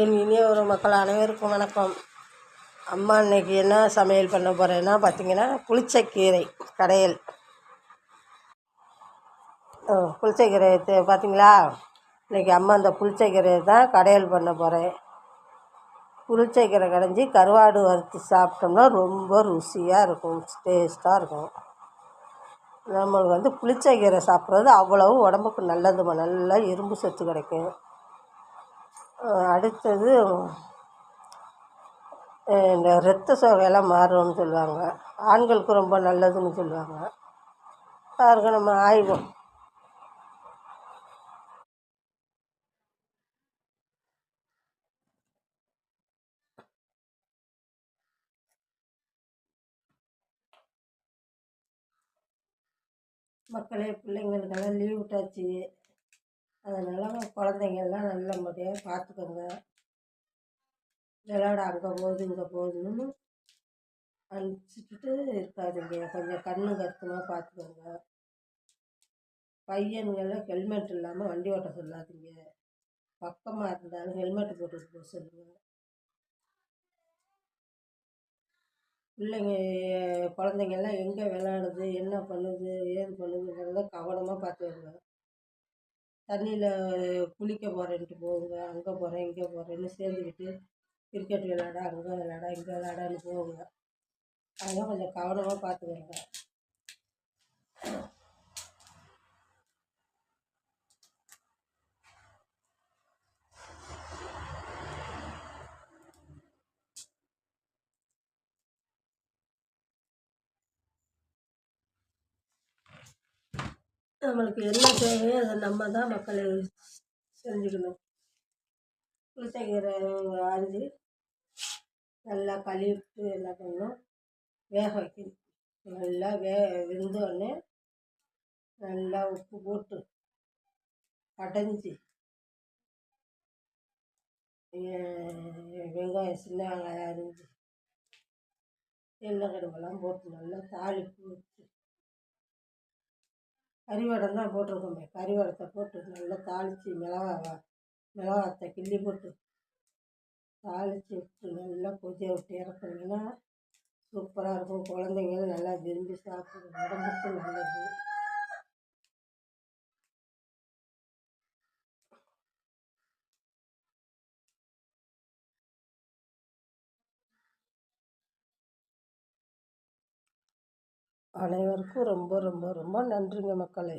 என் இனிய ஒரு மக்கள் அனைவருக்கும் வணக்கம். அம்மா இன்னைக்கு என்ன சமையல் பண்ண போகிறேன்னா பார்த்திங்கன்னா புளிச்சக்கீரை கடையல். புளிச்சக்கீரை பார்த்திங்களா, இன்றைக்கி அம்மா அந்த புளிச்சக்கீரை தான் கடையல் பண்ண போகிறேன். புளிச்சக்கீரை கடைஞ்சி கருவாடு வறுத்து சாப்பிட்டோம்னா ரொம்ப ருசியாக இருக்கும், டேஸ்ட்டாக இருக்கும். நம்மளுக்கு புளிச்சக்கீரை சாப்பிட்றது அவ்வளவு உடம்புக்கு நல்லதுமா, நல்லா இரும்பு சத்து கிடைக்கும். அடுத்தது இந்த இரத்த சோகையெல்லாம் மாறும்னு சொல்லுவாங்க, ஆண்களுக்கு ரொம்ப நல்லதுன்னு சொல்லுவாங்க. பாருங்க நம்ம ஆய்வும் மக்களே, பிள்ளைங்களுக்கெல்லாம் லீவ் விட்டாச்சு. அதனால் குழந்தைங்கள்லாம் நல்லபடியாக பார்த்துக்கோங்க. விளையாட அங்கே போகுது இங்கே போகுதுன்னு அனுப்பிச்சிட்டு இருக்காதுங்க. கொஞ்சம் கண்ணு கருத்துமாக பார்த்துக்கோங்க. பையன்கள்லாம் ஹெல்மெட் இல்லாமல் வண்டி ஓட்ட சொல்லாதீங்க. பக்கமாக இருந்தாலும் ஹெல்மெட் போட்டு போக சொல்லுங்கள். பிள்ளைங்க குழந்தைங்கள்லாம் எங்கே விளையாடுது, என்ன பண்ணுது, ஏது பண்ணுதுங்கிறத கவனமாக பார்த்துக்கோங்க. தண்ணியில் குளிக்க போகிறேன்ட்டு போகுங்க, அங்கே போகிறேன் இங்கே போகிறேன்னு சேர்ந்துக்கிட்டு கிரிக்கெட் விளையாட அங்கே விளையாட இங்கே விளையாடான்னு போகுங்க. அதெல்லாம் கொஞ்சம் கவனமாக பார்த்துக்கோங்க. நம்மளுக்கு என்ன தேவையோ அதை நம்ம தான் மக்களை செஞ்சுக்கணும். புளிச்சக்கீரை அரிஞ்சு நல்லா கழுவிட்டு என்ன பண்ணணும், வேக வைக்கணும். நல்லா வெந்தோடனே நல்லா உப்பு போட்டு கடைஞ்சி வெங்காயம் சின்ன வெங்காயம் அரிஞ்சு எண்ணெய் கடுகெல்லாம் போட்டு நல்லா தாளிப்பு வச்சு, கறிவடம் தான் போட்டிருக்கோமே, கறிவடத்தை போட்டு நல்லா தாளித்து மிளகாத்தை கிள்ளி போட்டு தாளித்து விட்டு நல்லா கொதிய விட்டு இறக்குனீங்கன்னா சூப்பராக இருக்கும். குழந்தைங்களும் நல்லா விரும்பி சாப்பிடும், உடம்புக்கு நல்லது. அனைவருக்கும் ரொம்ப ரொம்ப ரொம்ப நன்றிங்க மக்களே.